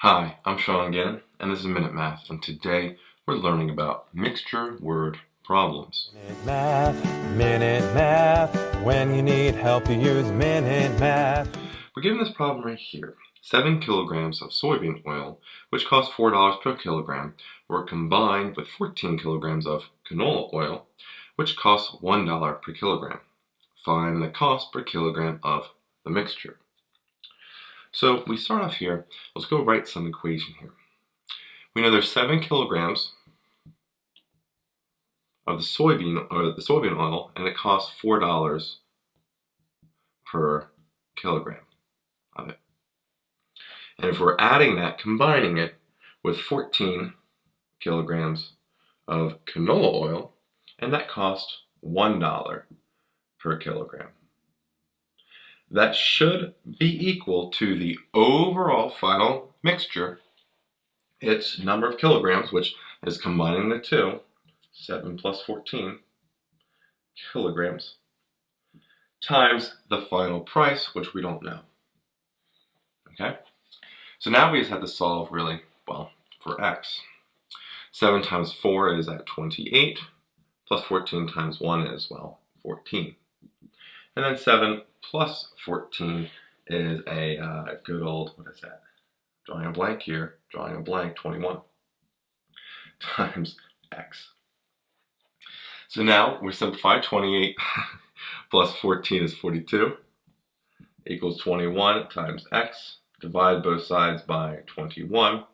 Hi, I'm Sean again, and this is Minute Math, and today we're learning about mixture word problems. Minute Math, when you need help you use Minute Math. We're given this problem right here. 7 kilograms of soybean oil, which cost $4 per kilogram, were combined with 14 kilograms of canola oil, which costs $1 per kilogram. Find the cost per kilogram of the mixture. So we start off here. Let's go write some equation here. We know there's 7 kilograms of the soybean oil, and it costs $4 per kilogram of it. And if we're adding that, combining it with 14 kilograms of canola oil, and that costs $1 per kilogram. That should be equal to the overall final mixture, its number of kilograms, which is combining the two, 7 plus 14 kilograms, times the final price, which we don't know. Okay? So now we just have to solve really, well, for x. 7 times 4 is at 28, plus 14 times 1 is, well, 14. And then 7 plus 14 is a good old, what is that? Drawing a blank here, 21, times x. So now we simplify. 28 plus 14 is 42, equals 21 times x. Divide both sides by 21,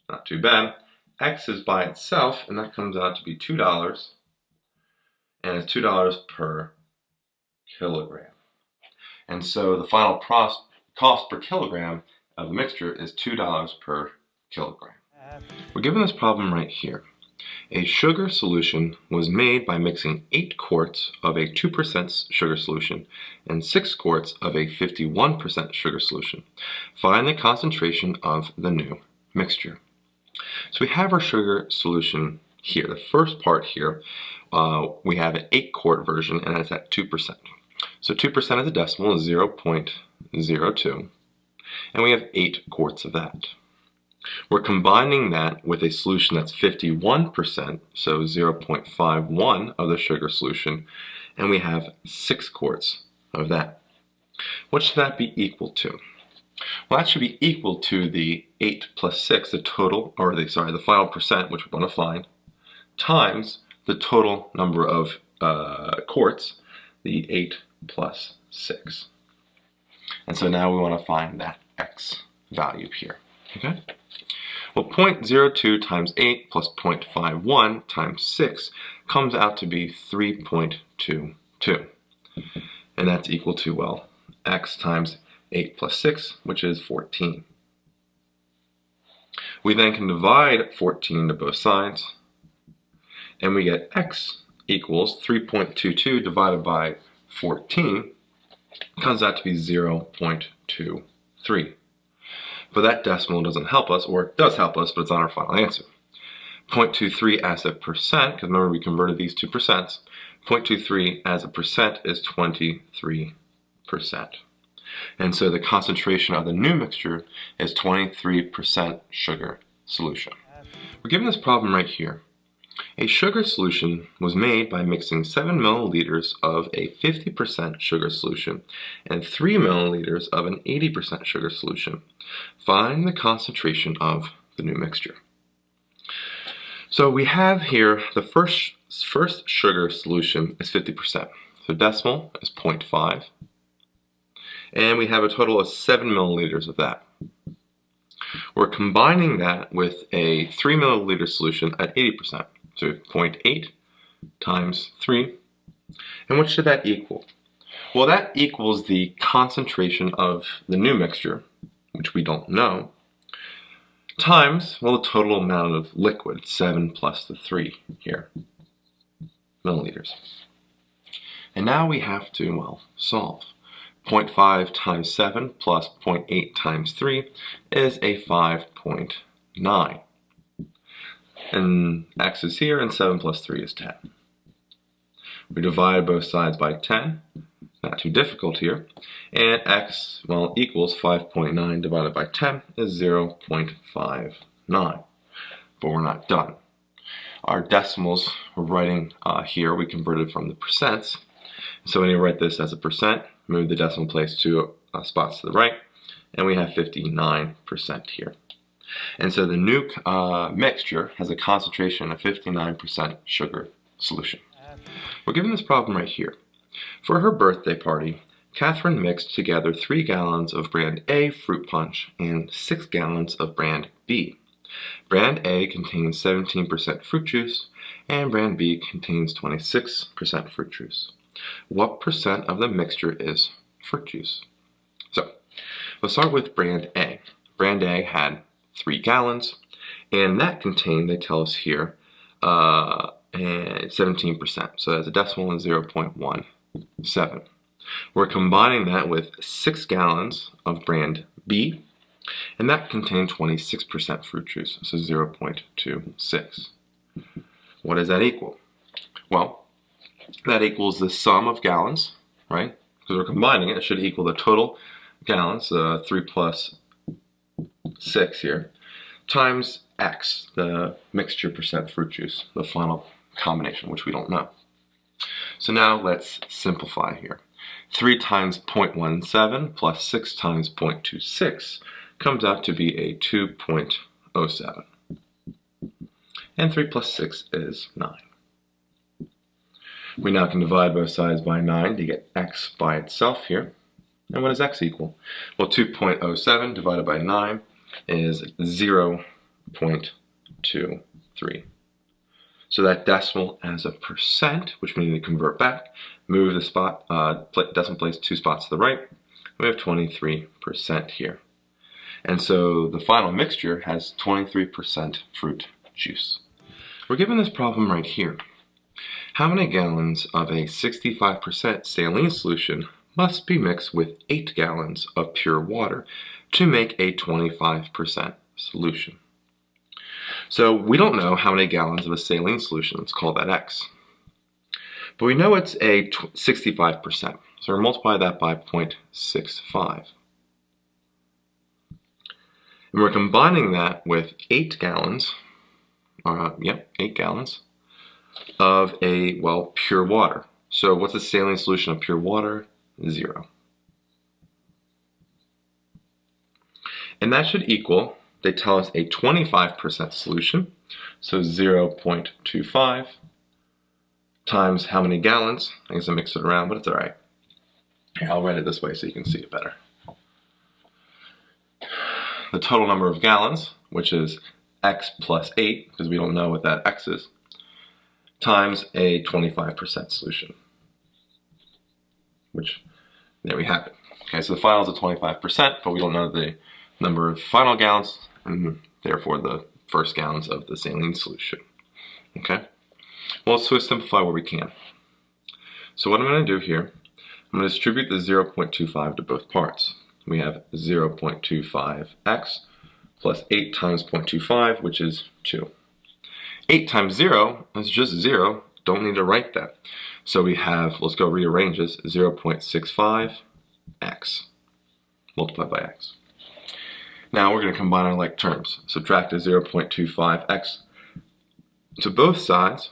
not too bad. X is by itself, and that comes out to be $2, and it's $2 per kilogram. And so the final cost per kilogram of the mixture is $2 per kilogram. We're given this problem right here. A sugar solution was made by mixing 8 quarts of a 2% sugar solution and 6 quarts of a 51% sugar solution. Find the concentration of the new mixture. So we have our sugar solution here. The first part here, we have an 8-quart version, and it's at 2%. So 2% of the decimal is 0.02, and we have 8 quarts of that. We're combining that with a solution that's 51%, so 0.51 of the sugar solution, and we have 6 quarts of that. What should that be equal to? Well, that should be equal to the 8 plus 6, the final percent, which we want to find, times the total number of quarts, the 8 plus 6. And so now we want to find that x value here. Okay? Well, 0.02 times 8 plus 0.51 times 6 comes out to be 3.22. And that's equal to, well, x times 8 plus 6, which is 14. We then can divide 14 to both sides, and we get x equals 3.22 divided by 14, comes out to be 0.23. But that decimal doesn't help us, or it does help us, but it's not our final answer. 0.23 as a percent, because remember we converted these to percents, 0.23 as a percent is 23%. And so the concentration of the new mixture is 23% sugar solution. We're given this problem right here. A sugar solution was made by mixing 7 milliliters of a 50% sugar solution and 3 milliliters of an 80% sugar solution. Find the concentration of the new mixture. So we have here the first sugar solution is 50%. So decimal is 0.5. And we have a total of 7 milliliters of that. We're combining that with a 3 milliliter solution at 80%. So 0.8 times 3. And what should that equal? Well, that equals the concentration of the new mixture, which we don't know, times, well, the total amount of liquid, 7 plus the 3 here, milliliters. And now we have to, well, solve. 0.5 times 7 plus 0.8 times 3 is a 5.9. And x is here, and 7 plus 3 is 10. We divide both sides by 10. Not too difficult here. And x, well, equals 5.9 divided by 10 is 0.59. But we're not done. Our decimals we're writing here, we converted from the percents. So when you write this as a percent, move the decimal place 2 spots to the right, and we have 59% here. And so the new mixture has a concentration of 59% sugar solution. We're given this problem right here. For her birthday party, Catherine mixed together 3 gallons of brand A fruit punch and 6 gallons of brand B. Brand A contains 17% fruit juice, and brand B contains 26% fruit juice. What percent of the mixture is fruit juice? So, let's start with brand A. Brand A had 3 gallons, and that contained, they tell us here, 17%. So that's a decimal in 0.17. We're combining that with 6 gallons of brand B, and that contained 26% fruit juice, so 0.26. What does that equal? Well, that equals the sum of gallons, right? Because we're combining it, it should equal the total gallons, 3 plus 6 here, times X, the mixture percent fruit juice, the final combination, which we don't know. So now let's simplify here. 3 times 0.17 plus 6 times 0.26 comes out to be a 2.07. And 3 plus 6 is 9. We now can divide both sides by 9 to get x by itself here. And what does x equal? Well, 2.07 divided by 9 is 0.23. So that decimal as a percent, which we need to convert back, move the decimal place 2 spots to the right. We have 23% here. And so the final mixture has 23% fruit juice. We're given this problem right here. How many gallons of a 65% saline solution must be mixed with 8 gallons of pure water to make a 25% solution? So we don't know how many gallons of a saline solution, let's call that X. But we know it's a 65%, so we'll multiply that by 0.65. And we're combining that with 8 gallons, 8 gallons of a, well, pure water. So what's the saline solution of pure water? 0. And that should equal, they tell us, a 25% solution, so 0.25 times how many gallons? I guess I mixed it around, but it's all right. Here, I'll write it this way so you can see it better. The total number of gallons, which is x plus 8, because we don't know what that x is, times a 25% solution, which, there we have it. Okay, so the final is a 25%, but we don't know the number of final gallons, and therefore the first gallons of the saline solution. Okay, well, let's simplify where we can. So what I'm going to do here, I'm going to distribute the 0.25 to both parts. We have 0.25x plus 8 times 0.25, which is 2. 8 times 0 is just 0. Don't need to write that. So we have, let's go rearrange this, 0.65x multiplied by x. Now we're going to combine our like terms. Subtract the 0.25x to both sides.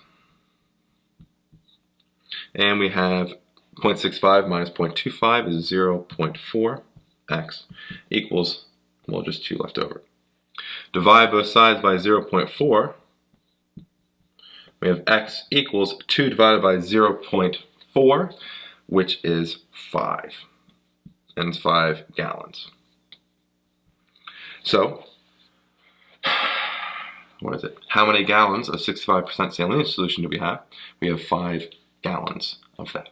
And we have 0.65 minus 0.25 is 0.4x equals, well, just 2 left over. Divide both sides by 0.4. We have x equals 2 divided by 0.4, which is 5. And it's 5 gallons. So, what is it? How many gallons of 65% saline solution do we have? We have 5 gallons of that.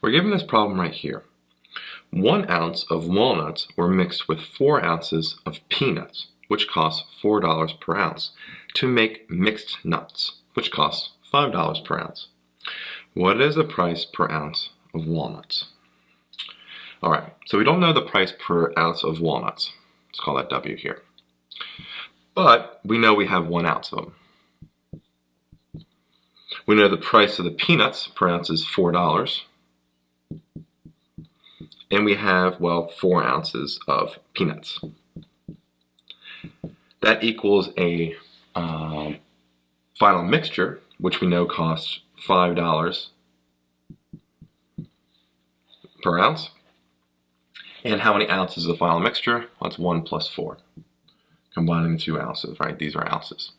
We're given this problem right here. 1 ounce of walnuts were mixed with 4 ounces of peanuts, which costs $4 per ounce, to make mixed nuts, which costs $5 per ounce. What is the price per ounce of walnuts? Alright, so we don't know the price per ounce of walnuts. Let's call that W here. But we know we have 1 ounce of them. We know the price of the peanuts per ounce is $4. and we have, well, 4 ounces of peanuts. That equals a final mixture, which we know costs $5 per ounce. And how many ounces of the final mixture? Well, it's 1 plus 4. Combining the 2 ounces, right? These are ounces.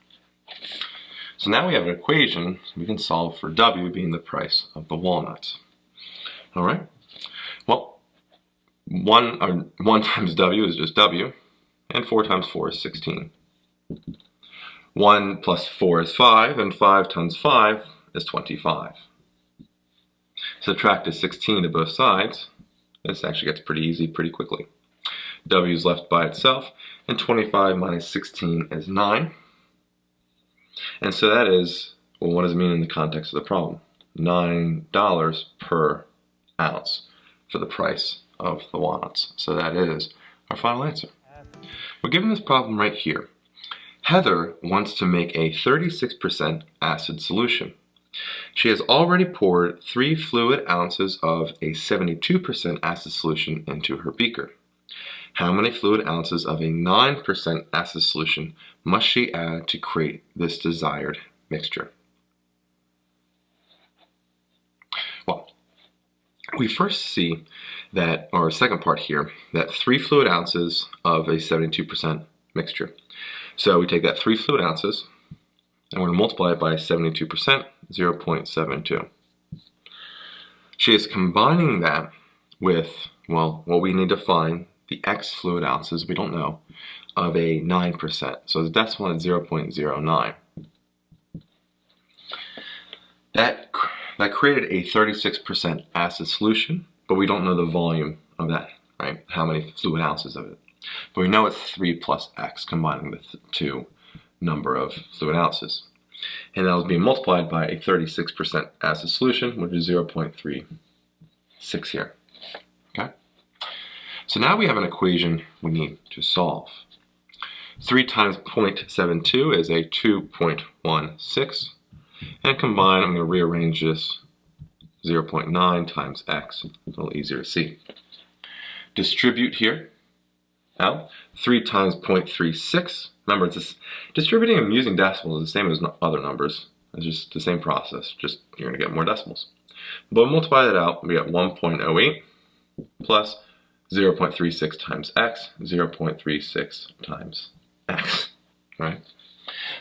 So now we have an equation we can solve for W being the price of the walnuts. All right? Well, 1 times W is just W, and 4 times 4 is 16. 1 plus 4 is 5, and 5 times 5 is 25. Subtract a 16 to both sides. This actually gets pretty easy pretty quickly. W is left by itself, and 25 minus 16 is 9. And so that is, well, what does it mean in the context of the problem? $9 per ounce for the price of the walnuts. So that is our final answer. We're given this problem right here. Heather wants to make a 36% acid solution. She has already poured 3 fluid ounces of a 72% acid solution into her beaker. How many fluid ounces of a 9% acid solution must she add to create this desired mixture? Well, we first see that, or second part here, that 3 fluid ounces of a 72% mixture. So we take that 3 fluid ounces, and we're going to multiply it by 72%, 0.72. She is combining that with, well, what we need to find, the X fluid ounces, we don't know, of a 9%. So the decimal is 0.09. That created a 36% acid solution, but we don't know the volume of that, right? How many fluid ounces of it. But we know it's 3 plus X, combining the 2 number of fluid ounces. And that was being multiplied by a 36% acid solution, which is 0.36 here. Okay? So now we have an equation we need to solve. 3 times 0.72 is a 2.16. And combine, I'm going to rearrange this 0.9 times X. It's a little easier to see. Distribute here. Now, 3 times 0.36. Remember, it's just, distributing and using decimals is the same as other numbers. It's just the same process, just you're going to get more decimals. But multiply that out, we get 1.08 plus 0.36 times X, 0.36 times X, right?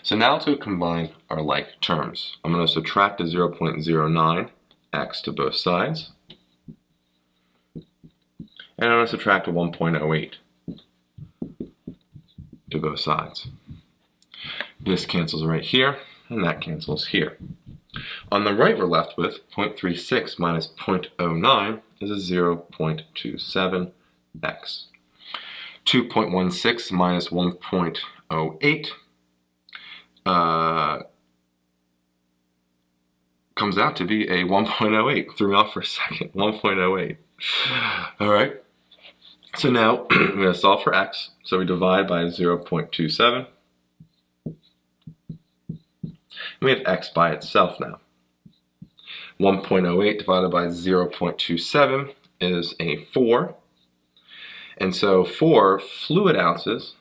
So now to combine our like terms, I'm going to subtract the 0.09 X to both sides, and I'm going to subtract a 1.08 to both sides. This cancels right here, and that cancels here. On the right, we're left with 0.36 minus 0.09 is a 0.27x. 2.16 minus 1.08 comes out to be a 1.08. Threw me off for a second. 1.08. All right. So now we're going to solve for x. So we divide by 0.27. We have x by itself now. 1.08 divided by 0.27 is a 4. And so 4 fluid ounces,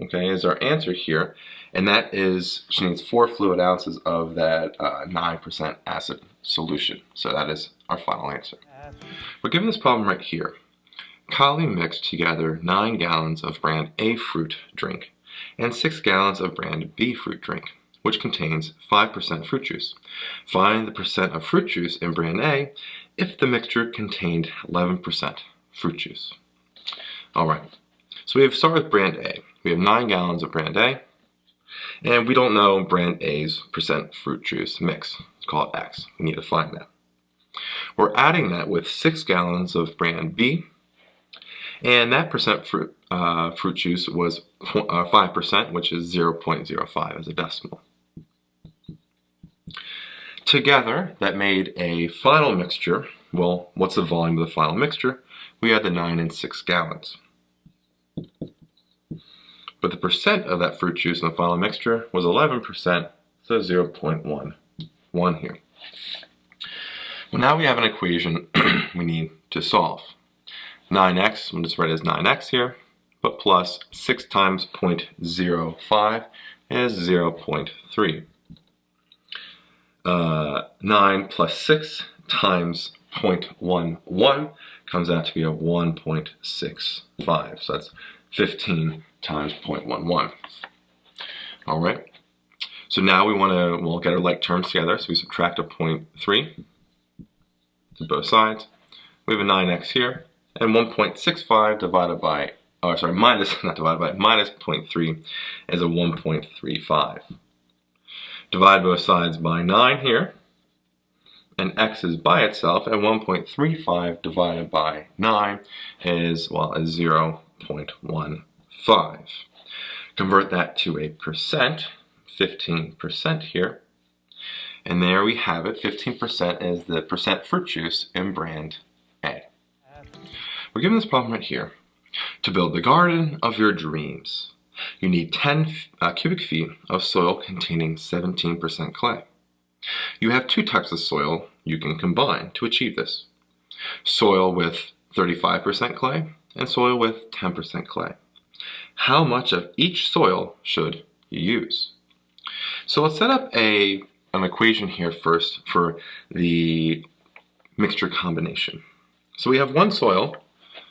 okay, is our answer here. And that is, she needs 4 fluid ounces of that 9% acid solution. So that is our final answer. We're given this problem right here. Kali mixed together 9 gallons of brand A fruit drink and 6 gallons of brand B fruit drink, which contains 5% fruit juice. Find the percent of fruit juice in brand A if the mixture contained 11% fruit juice. All right, so we have start with brand A. We have 9 gallons of brand A, and we don't know brand A's percent fruit juice mix. Let's call it X. We need to find that. We're adding that with 6 gallons of brand B, and that percent fruit juice was 5%, which is 0.05 as a decimal. Together, that made a final mixture. Well, what's the volume of the final mixture? We had the 9 and 6 gallons. But the percent of that fruit juice in the final mixture was 11%, so 0.11 here. Well, now we have an equation we need to solve. 9x, we'll just write it as 9x here, but plus 6 times 0.05 is 0.3. 9 plus 6 times 0.11 comes out to be a 1.65. So that's 15 times 0.11. All right. So now we'll get our like terms together. So we subtract a 0.3 to both sides. We have a 9x here, and 1.65 divided by, minus 0.3 is a 1.35. Divide both sides by 9 here, and x is by itself, and 1.35 divided by 9 is, well, is 0.15. Convert that to a percent, 15% here, and there we have it. 15% is the percent fruit juice in brand A. We're given this problem right here. To build the garden of your dreams, you need 10 cubic feet of soil containing 17% clay. You have two types of soil you can combine to achieve this. Soil with 35% clay and soil with 10% clay. How much of each soil should you use? So let's set up an equation here first for the mixture combination. So we have one soil,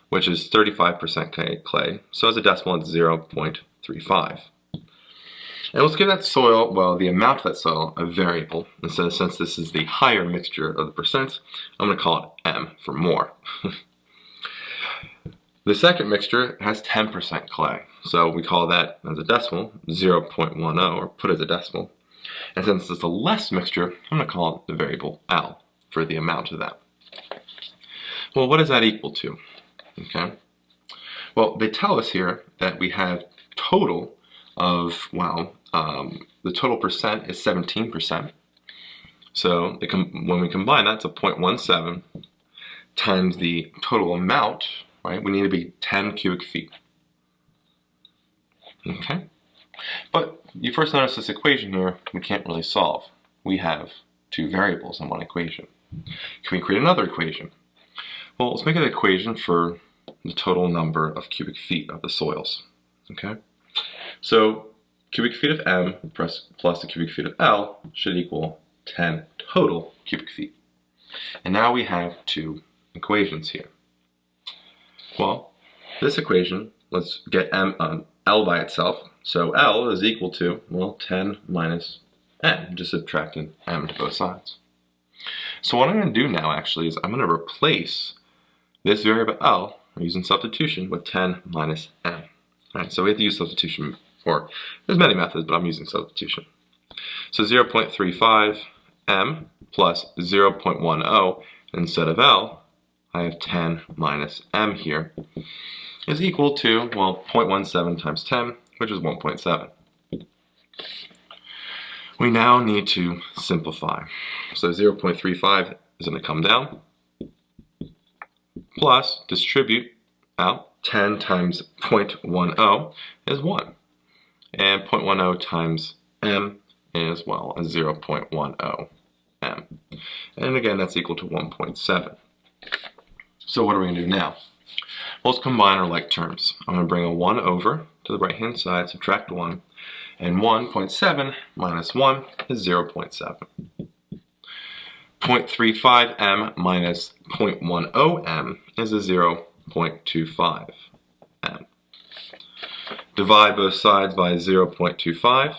which is 35% clay, so as a decimal it's 0.35. And let's give that soil, well, the amount of that soil, a variable. And so since this is the higher mixture of the percents, I'm going to call it M for more. The second mixture has 10% clay, so we call that as a decimal 0.10, or put as a decimal. And since it's a less mixture, I'm going to call it the variable L for the amount of that. Well, what does that equal to? Okay. Well, they tell us here that we have total of, the total percent is 17%. So when we combine that, it's a 0.17 times the total amount, right? We need to be 10 cubic feet. Okay. But you first notice this equation here, we can't really solve. We have two variables in one equation. Can we create another equation? Well, let's make an equation for the total number of cubic feet of the soils. Okay? So cubic feet of M plus the cubic feet of L should equal 10 total cubic feet. And now we have two equations here. Well, this equation, let's get L by itself. So L is equal to, well, 10 minus M, just subtracting M to both sides. So what I'm going to do now actually is I'm going to replace this variable L using substitution with 10 minus M. All right, so we have to use substitution for, there's many methods, but I'm using substitution. So 0.35 M plus 0.10 instead of L, I have 10 minus M here, is equal to, well, 0.17 times 10, which is 1.7. We now need to simplify. So 0.35 is going to come down, plus distribute out 10 times 0.10 is 1. And 0.10 times M is, well, a 0.10 M. And again, that's equal to 1.7. So what are we going to do now? Well, let's combine our like terms. I'm going to bring a 1 over to the right-hand side, subtract 1, and 1.7 minus 1 is 0.7. 0.35 M minus 0.10 M is a 0.25 M. Divide both sides by 0.25.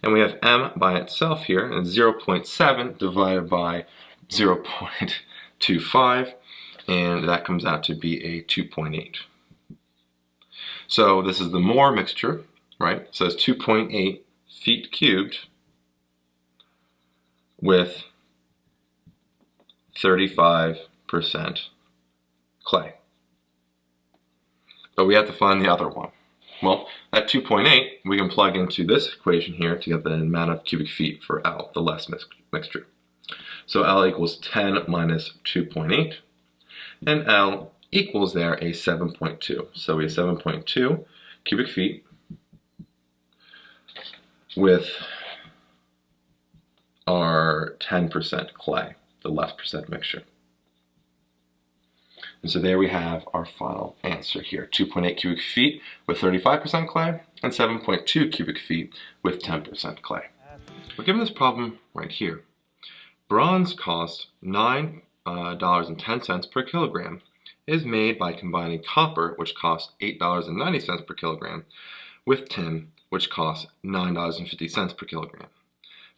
And we have M by itself here, and 0.7 divided by 0.25, and that comes out to be a 2.8. So this is the more mixture, right? So it's 2.8 feet cubed with 35% clay. But we have to find the other one. Well, that 2.8 we can plug into this equation here to get the amount of cubic feet for L, the less mixture. So L equals 10 minus 2.8, and L equals there a 7.2. So we have 7.2 cubic feet with our 10% clay, the less percent mixture. And so there we have our final answer here. 2.8 cubic feet with 35% clay and 7.2 cubic feet with 10% clay. We're given this problem right here. Bronze costs $9.10 per kilogram. It is made by combining copper, which costs $8.90 per kilogram, with tin, which costs $9.50 per kilogram.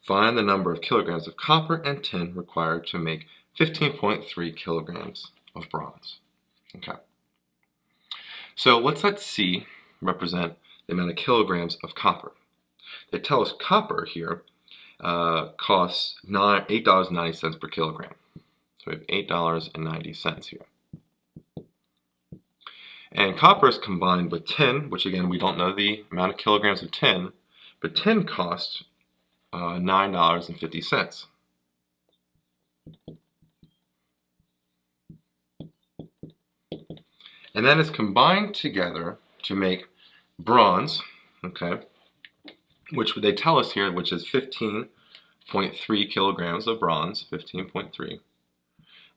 Find the number of kilograms of copper and tin required to make 15.3 kilograms of bronze. Okay. So let's let C represent the amount of kilograms of copper. They tell us copper here costs $8.90 per kilogram. So we have $8.90 here. And copper is combined with tin, which again, we don't know the amount of kilograms of tin, but tin costs $9.50. And then it's combined together to make bronze, okay, which they tell us here, which is 15.3 kilograms of bronze, 15.3.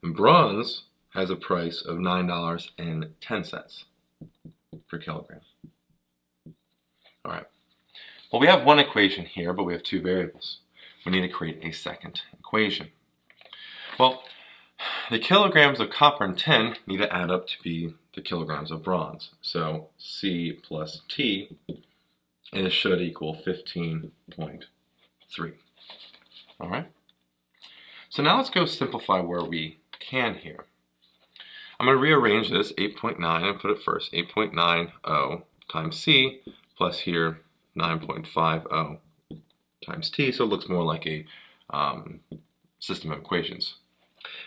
And bronze has a price of $9.10 per kilogram. All right. Well, we have one equation here, but we have two variables. We need to create a second equation. Well, the kilograms of copper and tin need to add up to be the kilograms of bronze. So C plus T, and it should equal 15.3. All right. So now let's go simplify where we can here. I'm going to rearrange this 8.9 and put it first. 8.90 times C plus here 9.50 times T, so it looks more like a system of equations.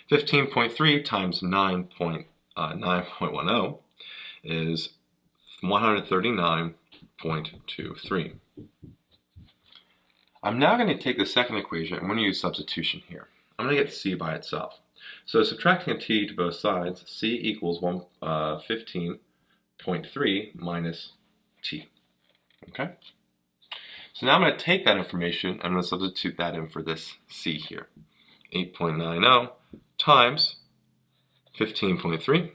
15.3 times 9.10 is 139.23. I'm now going to take the second equation. I'm going to use substitution here. I'm going to get C by itself. So subtracting a T to both sides, C equals 15.3 minus T. Okay? So now I'm going to take that information and I'm going to substitute that in for this C here. 8.90 times 15.3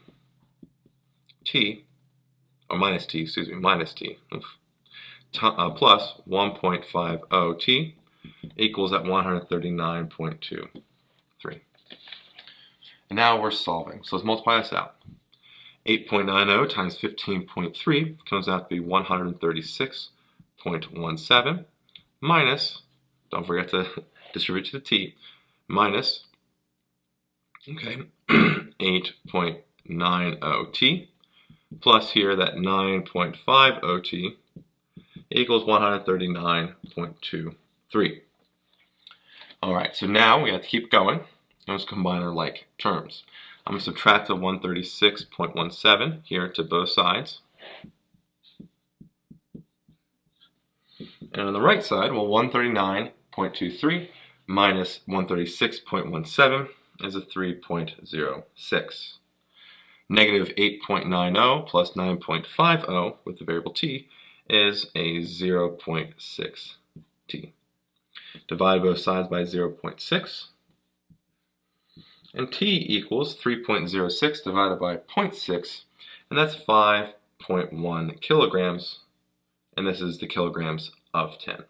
T, or minus T, excuse me, minus T, plus 1.50 T equals at 139.23. And now we're solving. So let's multiply this out. 8.90 times 15.3 comes out to be 136.17 minus, don't forget to distribute to the T, minus, okay, 8.90 T plus here that 9.50 T equals 139.23. All right, so now we have to keep going. Let's combine our like terms. I'm going to subtract the 136.17 here to both sides. And on the right side, well, 139.23 minus 136.17 is a 3.06. Negative 8.90 plus 9.50 with the variable t is a 0.6 t. Divide both sides by 0.6. And t equals 3.06 divided by 0.6, and that's 5.1 kilograms, and this is the kilograms of tin.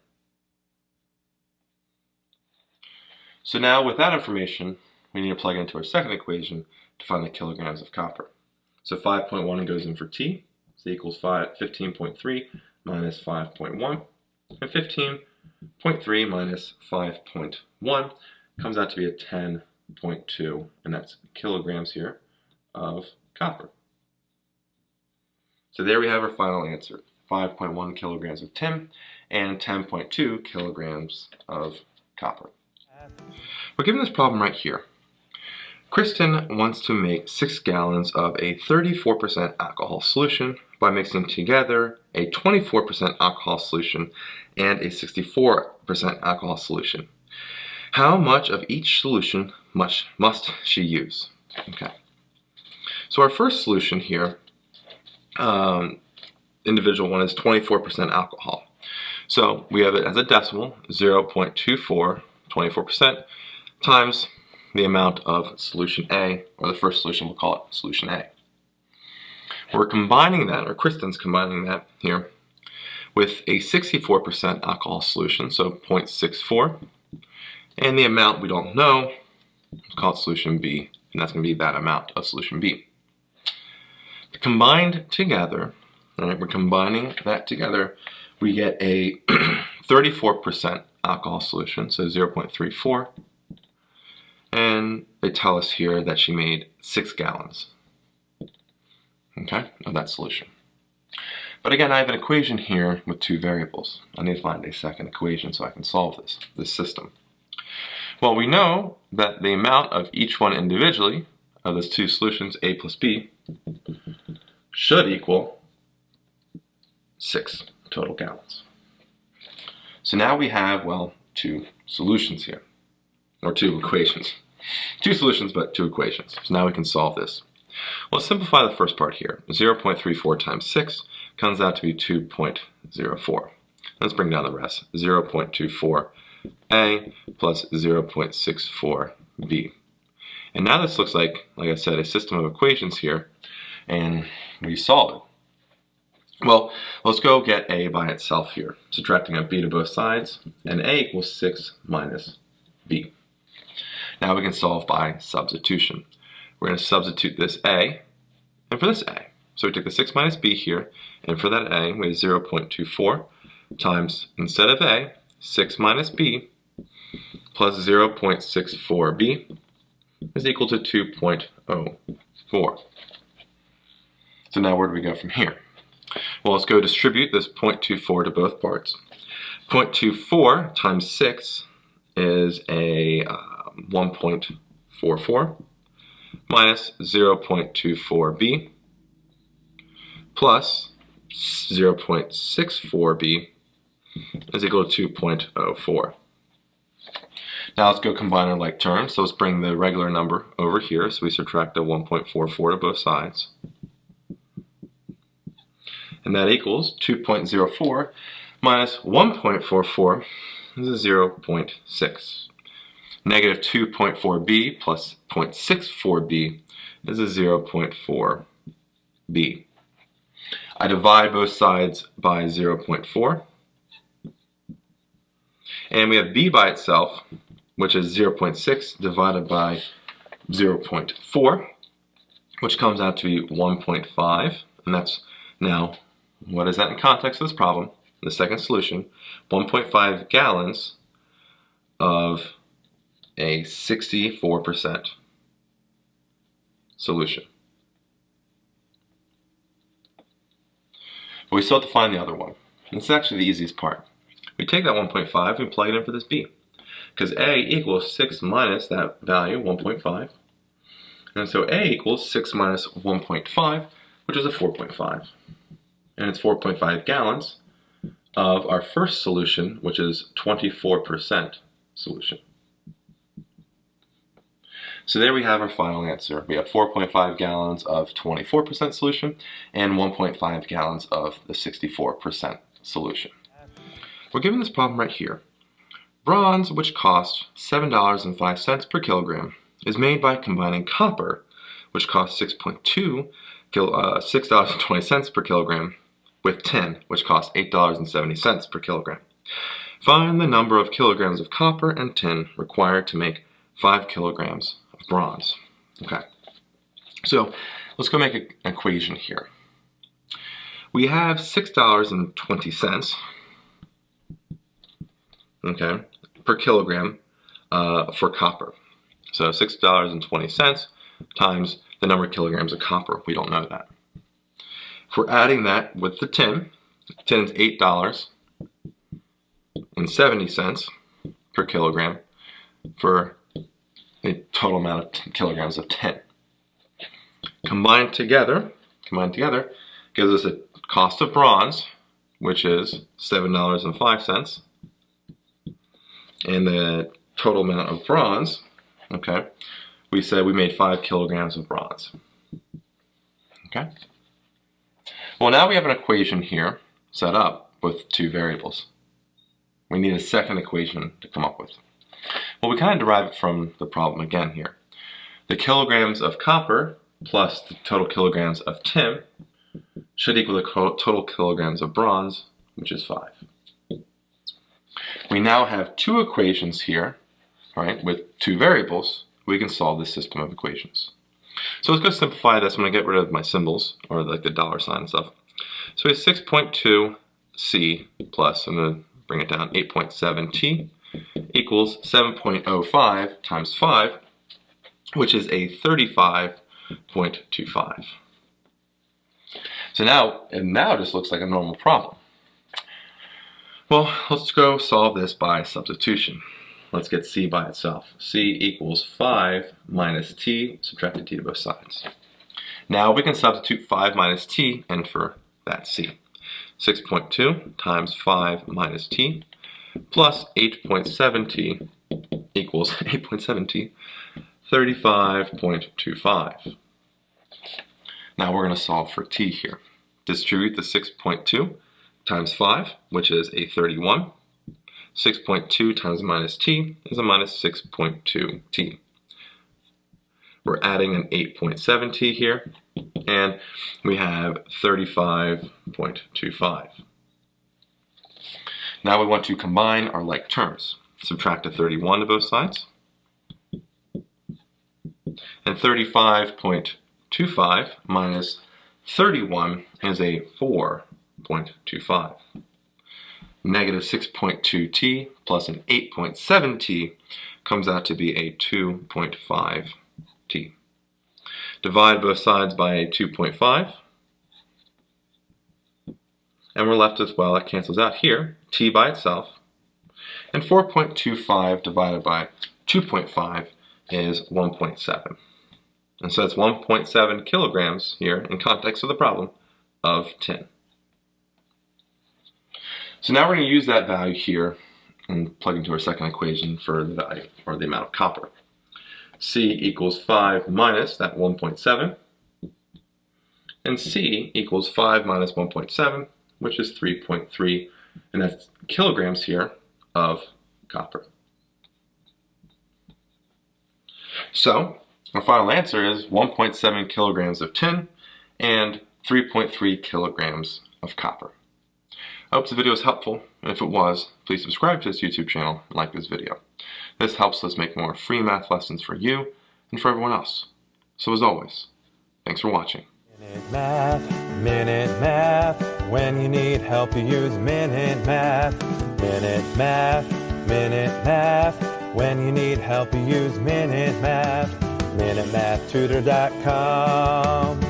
So now with that information, we need to plug into our second equation to find the kilograms of copper. So 5.1 goes in for t, so equals 15.3 minus 5.1, and 15.3 minus 5.1 comes out to be a 10.2, and that's kilograms here of copper. So there we have our final answer, 5.1 kilograms of tin and 10.2 kilograms of copper. We're given this problem right here. Kristen wants to make 6 gallons of a 34% alcohol solution by mixing together a 24% alcohol solution and a 64% alcohol solution. How much of each solution must she use? Okay. So our first solution here, individual one, is 24% alcohol. So we have it as a decimal, 0.24, 24%, times the amount of solution A, or the first solution, we'll call it solution A. We're combining that, or Kristen's combining that here, with a 64% alcohol solution, so 0.64, and the amount we don't know, we'll call it solution B, and that's going to be that amount of solution B. Combined together, all right, we're combining that together, we get a 34% alcohol solution, so 0.34, and they tell us here that she made 6 gallons, okay, of that solution. But again, I have an equation here with 2 variables. I need to find a second equation so I can solve this system. Well, we know that the amount of each one individually of those 2 solutions, A plus B, should equal 6 total gallons. So now we have, well, 2 solutions here, or 2 equations. 2 solutions, but 2 equations. So now we can solve this. Well, let's simplify the first part here. 0.34 times 6 comes out to be 2.04. Let's bring down the rest. 0.24a plus 0.64b. And now this looks like I said, a system of equations here, and we solve it. Well, let's go get a by itself here, subtracting out b to both sides, and a equals 6 minus b. Now we can solve by substitution. We're going to substitute this a, and for this a. So we took the 6 minus b here, and for that a, we have 0.24 times, instead of a, 6 minus b plus 0.64b is equal to 2.04. So now where do we go from here? Well, let's go distribute this 0.24 to both parts. 0.24 times 6 is a 1.44 minus 0.24b plus 0.64b is equal to 2.04. Now let's go combine our like terms. So let's bring the regular number over here. So we subtract the 1.44 to both sides. And that equals 2.04 minus 1.44 is 0.6. Negative 2.4b plus 0.64b is a 0.4b. I divide both sides by 0.4. And we have b by itself, which is 0.6 divided by 0.4, which comes out to be 1.5. And that's now, what is that in context of this problem? The second solution, 1.5 gallons of a 64% solution. But we still have to find the other one. And this is actually the easiest part. We take that 1.5 and plug it in for this b. Because a equals 6 minus that value, 1.5. And so a equals 6 minus 1.5, which is a 4.5. And it's 4.5 gallons of our first solution, which is 24% solution. So there we have our final answer. We have 4.5 gallons of 24% solution and 1.5 gallons of the 64% solution. We're given this problem right here. Bronze, which costs $7.05 per kilogram, is made by combining copper, which costs $6.20 per kilogram, with tin, which costs $8.70 per kilogram. Find the number of kilograms of copper and tin required to make 5 kilograms of bronze. Okay, so let's go make an equation here. We have $6.20, okay, per kilogram for copper. So $6.20 times the number of kilograms of copper. We don't know that. If we're adding that with the tin is $8.70 per kilogram for a total amount of kilograms of tin. Combined together gives us a cost of bronze, which is $7.05, and the total amount of bronze, okay, we said we made 5 kilograms of bronze. Okay. Well, now we have an equation here set up with 2 variables. We need a second equation to come up with. Well, we kind of derive it from the problem again here. The kilograms of copper plus the total kilograms of tin should equal the total kilograms of bronze, which is 5. We now have two equations here, right, with two variables. We can solve this system of equations. So let's go simplify this. I'm going to get rid of my symbols, or like the dollar sign and stuff. So we have 6.2c plus, I'm going to bring it down, 8.7t equals 7.05 times 5, which is a 35.25. So now it just looks like a normal problem. Well, let's go solve this by substitution. Let's get c by itself. C equals 5 minus t, subtracted t to both sides. Now we can substitute 5 minus t in for that c. 6.2 times 5 minus t plus 8.7t equals 8.7t, 35.25. Now we're going to solve for t here. Distribute the 6.2 times 5, which is a 31. 6.2 times minus t is a minus 6.2t. We're adding an 8.7t here, and we have 35.25. Now we want to combine our like terms. Subtract a 31 to both sides. And 35.25 minus 31 is a 4.25. Negative 6.2t plus an 8.7t comes out to be a 2.5t. Divide both sides by a 2.5. And we're left with, well, it cancels out here, t by itself. And 4.25 divided by 2.5 is 1.7. And so that's 1.7 kilograms here, in context of the problem, of tin. So now we're going to use that value here and plug into our second equation for the value, or the amount of copper. C equals 5 minus that 1.7, and C equals 5 minus 1.7, which is 3.3, and that's kilograms here of copper. So our final answer is 1.7 kilograms of tin and 3.3 kilograms of copper. I hope this video was helpful, and if it was, please subscribe to this YouTube channel and like this video. This helps us make more free math lessons for you and for everyone else. So as always, thanks for watching. Minute Math. When you need help, you use Minute Math. Minute Math. Minute Math. When you need help, you use Minute Math. MinuteMathTutor.com.